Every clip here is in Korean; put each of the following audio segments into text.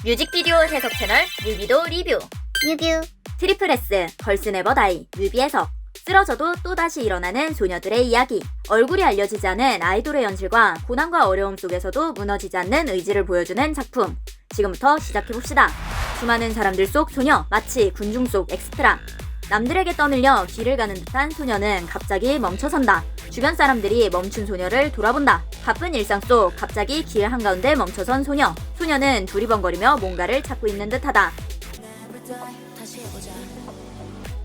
뮤직비디오 해석 채널 뮤비도 리뷰. 뮤뷰. 트리플 S 걸스 네버 다이 뮤비 해석. 쓰러져도 또다시 일어나는 소녀들의 이야기. 얼굴이 알려지지 않은 아이돌의 현실과 고난과 어려움 속에서도 무너지지 않는 의지를 보여주는 작품. 지금부터 시작해봅시다. 수많은 사람들 속 소녀, 마치 군중 속 엑스트라. 남들에게 떠밀려 길을 가는 듯한 소녀는 갑자기 멈춰선다. 주변 사람들이 멈춘 소녀를 돌아본다. 바쁜 일상 속 갑자기 길 한가운데 멈춰선 소녀. 소녀는 두리번거리며 뭔가를 찾고 있는 듯하다.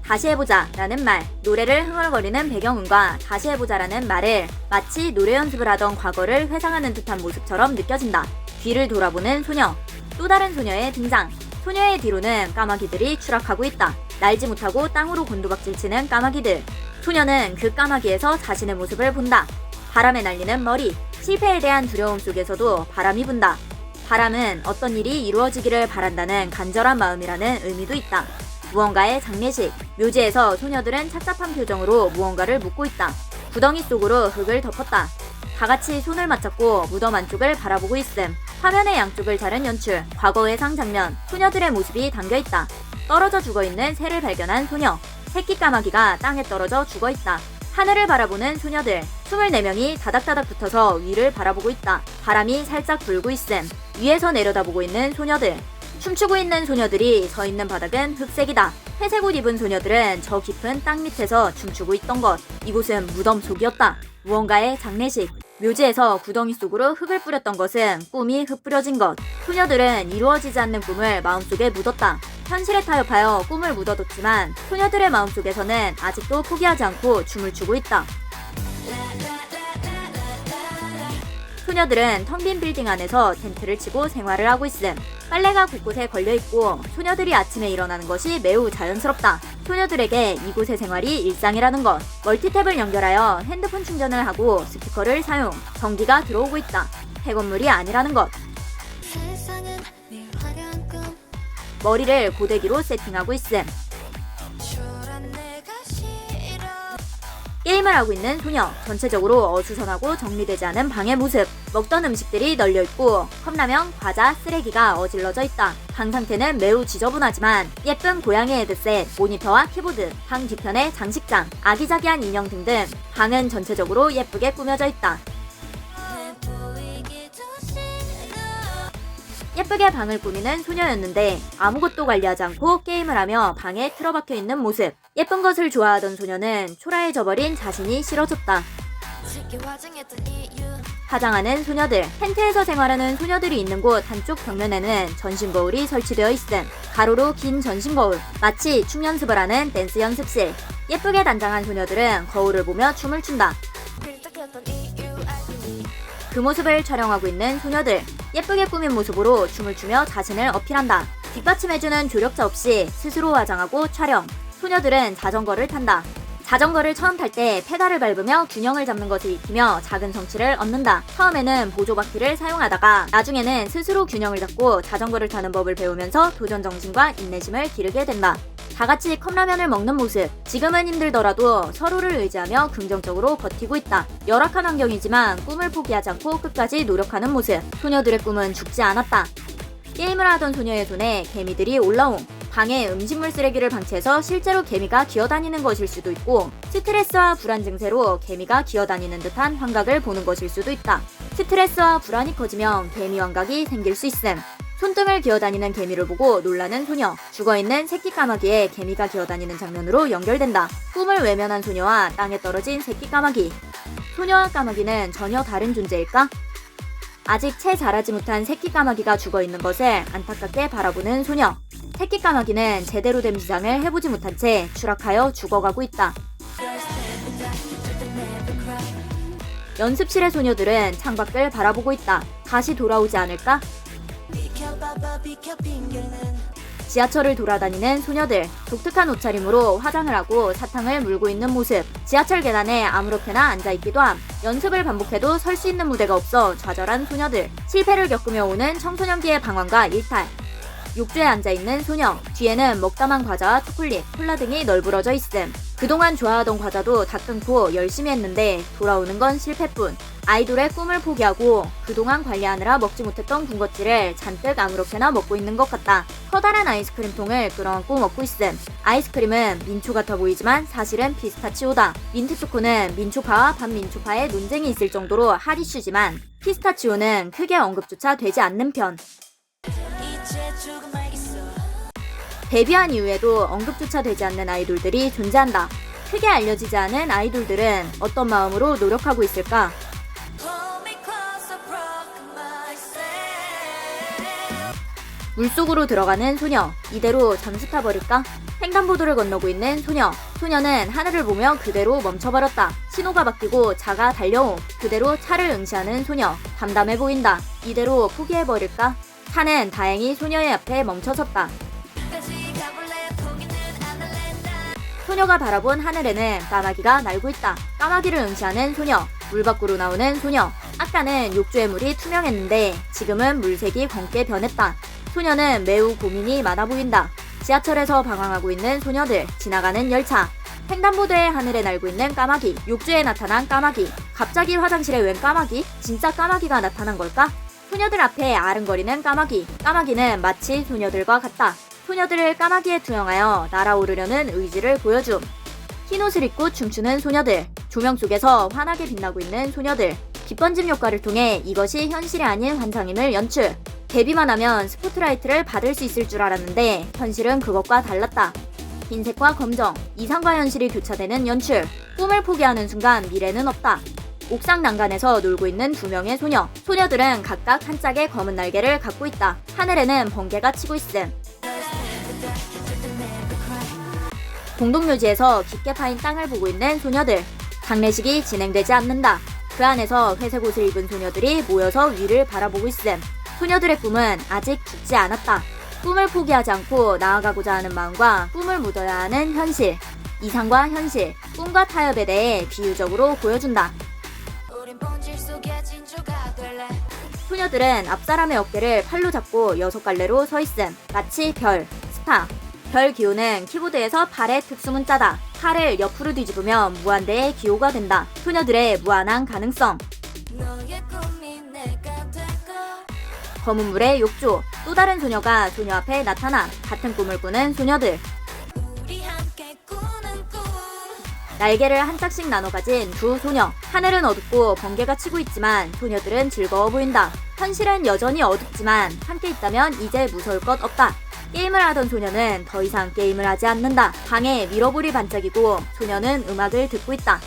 다시 해보자 라는 말, 노래를 흥얼거리는 배경음과 다시 해보자라는 말을 마치 노래 연습을 하던 과거를 회상하는 듯한 모습처럼 느껴진다. 뒤를 돌아보는 소녀, 또 다른 소녀의 등장. 소녀의 뒤로는 까마귀들이 추락하고 있다. 날지 못하고 땅으로 곤두박질 치는 까마귀들. 소녀는 그 까마귀에서 자신의 모습을 본다. 바람에 날리는 머리, 실패에 대한 두려움 속에서도 바람이 분다. 바람은 어떤 일이 이루어지기를 바란다는 간절한 마음이라는 의미도 있다. 무언가의 장례식, 묘지에서 소녀들은 착잡한 표정으로 무언가를 묻고 있다. 구덩이 속으로 흙을 덮었다. 다같이 손을 맞잡고 무덤 안쪽을 바라보고 있음. 화면의 양쪽을 자른 연출, 과거의 상 장면, 소녀들의 모습이 담겨있다. 떨어져 죽어있는 새를 발견한 소녀, 새끼 까마귀가 땅에 떨어져 죽어있다. 하늘을 바라보는 소녀들, 24명이 다닥다닥 붙어서 위를 바라보고 있다. 바람이 살짝 불고 있음. 위에서 내려다보고 있는 소녀들, 춤추고 있는 소녀들이 서 있는 바닥은 흑색이다. 회색 옷 입은 소녀들은 저 깊은 땅 밑에서 춤추고 있던 것. 이곳은 무덤 속이었다. 무언가의 장례식. 묘지에서 구덩이 속으로 흙을 뿌렸던 것은 꿈이 흩뿌려진 것. 소녀들은 이루어지지 않는 꿈을 마음속에 묻었다. 현실에 타협하여 꿈을 묻어뒀지만 소녀들의 마음속에서는 아직도 포기하지 않고 춤을 추고 있다. 소녀들은 텅 빈 빌딩 안에서 텐트를 치고 생활을 하고 있음. 빨래가 곳곳에 걸려있고 소녀들이 아침에 일어나는 것이 매우 자연스럽다. 소녀들에게 이곳의 생활이 일상이라는 것. 멀티탭을 연결하여 핸드폰 충전을 하고 스피커를 사용. 전기가 들어오고 있다. 폐건물이 아니라는 것. 머리를 고데기로 세팅하고 있음. 게임을 하고 있는 소녀, 전체적으로 어수선하고 정리되지 않은 방의 모습. 먹던 음식들이 널려있고 컵라면, 과자, 쓰레기가 어질러져 있다. 방 상태는 매우 지저분하지만 예쁜 고양이 헤드셋, 모니터와 키보드, 방 뒤편에 장식장, 아기자기한 인형 등등 방은 전체적으로 예쁘게 꾸며져 있다. 예쁘게 방을 꾸미는 소녀였는데 아무것도 관리하지 않고 게임을 하며 방에 틀어박혀 있는 모습. 예쁜 것을 좋아하던 소녀는 초라해져버린 자신이 싫어졌다. 화장하는 소녀들, 텐트에서 생활하는 소녀들이 있는 곳 한쪽 벽면에는 전신 거울이 설치되어 있음. 가로로 긴 전신 거울, 마치 춤 연습을 하는 댄스 연습실. 예쁘게 단장한 소녀들은 거울을 보며 춤을 춘다. 그 모습을 촬영하고 있는 소녀들, 예쁘게 꾸민 모습으로 춤을 추며 자신을 어필한다. 뒷받침해주는 조력자 없이 스스로 화장하고 촬영. 소녀들은 자전거를 탄다. 자전거를 처음 탈 때 페달을 밟으며 균형을 잡는 것을 익히며 작은 성취를 얻는다. 처음에는 보조바퀴를 사용하다가 나중에는 스스로 균형을 잡고 자전거를 타는 법을 배우면서 도전 정신과 인내심을 기르게 된다. 다같이 컵라면을 먹는 모습. 지금은 힘들더라도 서로를 의지하며 긍정적으로 버티고 있다. 열악한 환경이지만 꿈을 포기하지 않고 끝까지 노력하는 모습. 소녀들의 꿈은 죽지 않았다. 게임을 하던 소녀의 손에 개미들이 올라옴. 방에 음식물 쓰레기를 방치해서 실제로 개미가 기어다니는 것일 수도 있고 스트레스와 불안 증세로 개미가 기어다니는 듯한 환각을 보는 것일 수도 있다. 스트레스와 불안이 커지면 개미 환각이 생길 수 있음. 손등을 기어다니는 개미를 보고 놀라는 소녀, 죽어있는 새끼 까마귀에 개미가 기어다니는 장면으로 연결된다. 꿈을 외면한 소녀와 땅에 떨어진 새끼 까마귀. 소녀와 까마귀는 전혀 다른 존재일까? 아직 채 자라지 못한 새끼 까마귀가 죽어있는 것을 안타깝게 바라보는 소녀. 새끼 까마귀는 제대로 된 비상을 해보지 못한 채 추락하여 죽어가고 있다. 연습실의 소녀들은 창밖을 바라보고 있다. 다시 돌아오지 않을까? 지하철을 돌아다니는 소녀들, 독특한 옷차림으로 화장을 하고 사탕을 물고 있는 모습. 지하철 계단에 아무렇게나 앉아있기도 함. 연습을 반복해도 설 수 있는 무대가 없어 좌절한 소녀들. 실패를 겪으며 오는 청소년기의 방황과 일탈. 욕조에 앉아있는 소녀, 뒤에는 먹다만 과자와 초콜릿, 콜라 등이 널브러져 있음. 그동안 좋아하던 과자도 다 끊고 열심히 했는데 돌아오는 건 실패뿐. 아이돌의 꿈을 포기하고 그동안 관리하느라 먹지 못했던 군것질을 잔뜩 아무렇게나 먹고 있는 것 같다. 커다란 아이스크림통을 끌어안고 먹고 있음. 아이스크림은 민초 같아 보이지만 사실은 피스타치오다. 민트초코는 민초파와 반민초파의 논쟁이 있을 정도로 핫이슈지만 피스타치오는 크게 언급조차 되지 않는 편. 데뷔한 이후에도 언급조차 되지 않는 아이돌들이 존재한다. 크게 알려지지 않은 아이돌들은 어떤 마음으로 노력하고 있을까? 물속으로 들어가는 소녀, 이대로 잠수 타버릴까? 횡단보도를 건너고 있는 소녀. 소녀는 하늘을 보며 그대로 멈춰버렸다. 신호가 바뀌고 차가 달려옴. 그대로 차를 응시하는 소녀. 담담해 보인다. 이대로 포기해버릴까? 차는 다행히 소녀의 앞에 멈춰섰다. 소녀가 바라본 하늘에는 까마귀가 날고 있다. 까마귀를 응시하는 소녀. 물 밖으로 나오는 소녀. 아까는 욕조의 물이 투명했는데 지금은 물색이 검게 변했다. 소녀는 매우 고민이 많아 보인다. 지하철에서 방황하고 있는 소녀들, 지나가는 열차, 횡단보도의 하늘에 날고 있는 까마귀, 욕조에 나타난 까마귀, 갑자기 화장실에 웬 까마귀? 진짜 까마귀가 나타난 걸까? 소녀들 앞에 아른거리는 까마귀, 까마귀는 마치 소녀들과 같다. 소녀들을 까마귀에 투영하여 날아오르려는 의지를 보여줌. 흰옷을 입고 춤추는 소녀들, 조명 속에서 환하게 빛나고 있는 소녀들, 빛번짐 효과를 통해 이것이 현실이 아닌 환상임을 연출. 데뷔만 하면 스포트라이트를 받을 수 있을 줄 알았는데 현실은 그것과 달랐다. 흰색과 검정, 이상과 현실이 교차되는 연출. 꿈을 포기하는 순간 미래는 없다. 옥상 난간에서 놀고 있는 두 명의 소녀. 소녀들은 각각 한 짝의 검은 날개를 갖고 있다. 하늘에는 번개가 치고 있음. 공동묘지에서 깊게 파인 땅을 보고 있는 소녀들. 장례식이 진행되지 않는다. 그 안에서 회색 옷을 입은 소녀들이 모여서 위를 바라보고 있음. 소녀들의 꿈은 아직 죽지 않았다. 꿈을 포기하지 않고 나아가고자 하는 마음과 꿈을 묻어야 하는 현실. 이상과 현실, 꿈과 타협에 대해 비유적으로 보여준다. 소녀들은 앞사람의 어깨를 팔로 잡고 6갈래로 서 있음. 마치 별, 스타. 별 기호는 키보드에서 팔의 특수문자다. 팔을 옆으로 뒤집으면 무한대의 기호가 된다. 소녀들의 무한한 가능성. 검은 물의 욕조. 또 다른 소녀가 소녀 앞에 나타나 같은 꿈을 꾸는 소녀들. 날개를 한 짝씩 나눠 가진 두 소녀. 하늘은 어둡고 번개가 치고 있지만 소녀들은 즐거워 보인다. 현실은 여전히 어둡지만 함께 있다면 이제 무서울 것 없다. 게임을 하던 소녀는 더 이상 게임을 하지 않는다. 방에 미러볼이 반짝이고 소녀는 음악을 듣고 있다.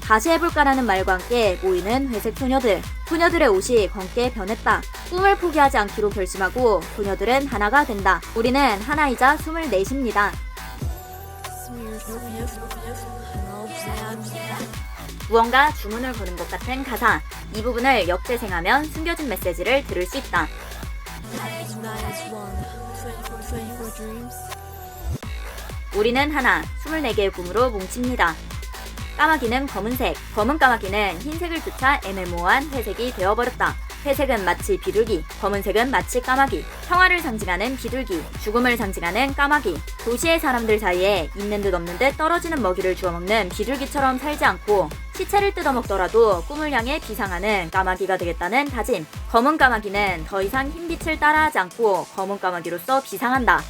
다시 해볼까라는 말과 함께 모이는 회색 소녀들. 소녀들의 옷이 검게 변했다. 꿈을 포기하지 않기로 결심하고 소녀들은 하나가 된다. 우리는 하나이자 24입니다. 무언가 주문을 거는 것 같은 가사. 이 부분을 역재생하면 숨겨진 메시지를 들을 수 있다. 우리는 하나, 24개의 꿈으로 뭉칩니다. 까마귀는 검은색, 검은 까마귀는 흰색을 쫓아 애매모호한 회색이 되어버렸다. 회색은 마치 비둘기, 검은색은 마치 까마귀, 평화를 상징하는 비둘기, 죽음을 상징하는 까마귀. 도시의 사람들 사이에 있는 듯 없는 듯 떨어지는 먹이를 주워먹는 비둘기처럼 살지 않고 시체를 뜯어먹더라도 꿈을 향해 비상하는 까마귀가 되겠다는 다짐. 검은 까마귀는 더 이상 흰빛을 따라하지 않고 검은 까마귀로서 비상한다.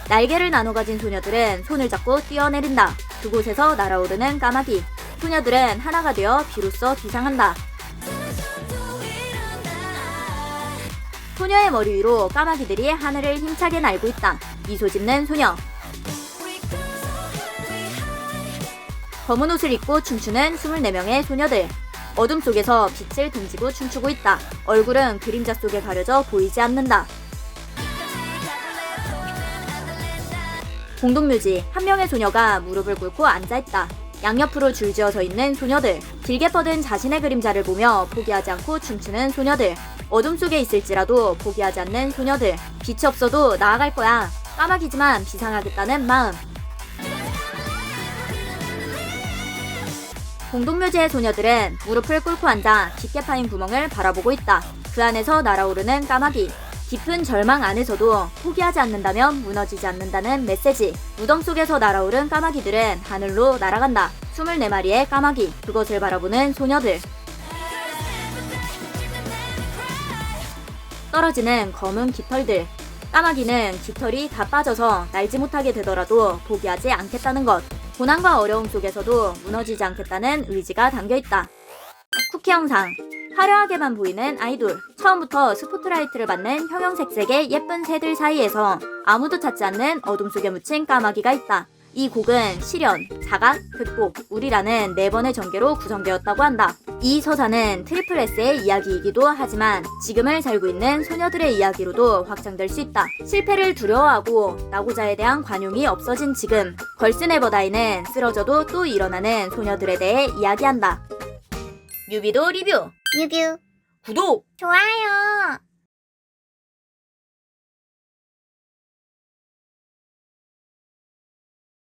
날개를 나눠 가진 소녀들은 손을 잡고 뛰어내린다. 그곳에서 날아오르는 까마귀. 소녀들은 하나가 되어 비로소 비상한다. 소녀의 머리 위로 까마귀들이 하늘을 힘차게 날고 있다. 미소 짓는 소녀. 검은 옷을 입고 춤추는 24명의 소녀들. 어둠 속에서 빛을 등지고 춤추고 있다. 얼굴은 그림자 속에 가려져 보이지 않는다. 공동묘지. 한 명의 소녀가 무릎을 꿇고 앉아있다. 양옆으로 줄지어 서 있는 소녀들. 길게 뻗은 자신의 그림자를 보며 포기하지 않고 춤추는 소녀들. 어둠 속에 있을지라도 포기하지 않는 소녀들. 빛이 없어도 나아갈 거야. 까마귀지만 비상하겠다는 마음. 공동묘지의 소녀들은 무릎을 꿇고 앉아 깊게 파인 구멍을 바라보고 있다. 그 안에서 날아오르는 까마귀. 깊은 절망 안에서도 포기하지 않는다면 무너지지 않는다는 메시지. 무덤 속에서 날아오른 까마귀들은 하늘로 날아간다. 24마리의 까마귀, 그것을 바라보는 소녀들. 떨어지는 검은 깃털들. 까마귀는 깃털이 다 빠져서 날지 못하게 되더라도 포기하지 않겠다는 것. 고난과 어려움 속에서도 무너지지 않겠다는 의지가 담겨있다. 쿠키 영상. 화려하게만 보이는 아이돌. 처음부터 스포트라이트를 받는 형형색색의 예쁜 새들 사이에서 아무도 찾지 않는 어둠 속에 묻힌 까마귀가 있다. 이 곡은 시련, 자각, 극복, 우리라는 4번의 전개로 구성되었다고 한다. 이 서사는 트리플 S의 이야기이기도 하지만 지금을 살고 있는 소녀들의 이야기로도 확장될 수 있다. 실패를 두려워하고 나고자에 대한 관용이 없어진 지금, 걸스 네버 다이는 쓰러져도 또 일어나는 소녀들에 대해 이야기한다. 뮤비도 리뷰, 뮤뷰 구독! 좋아요.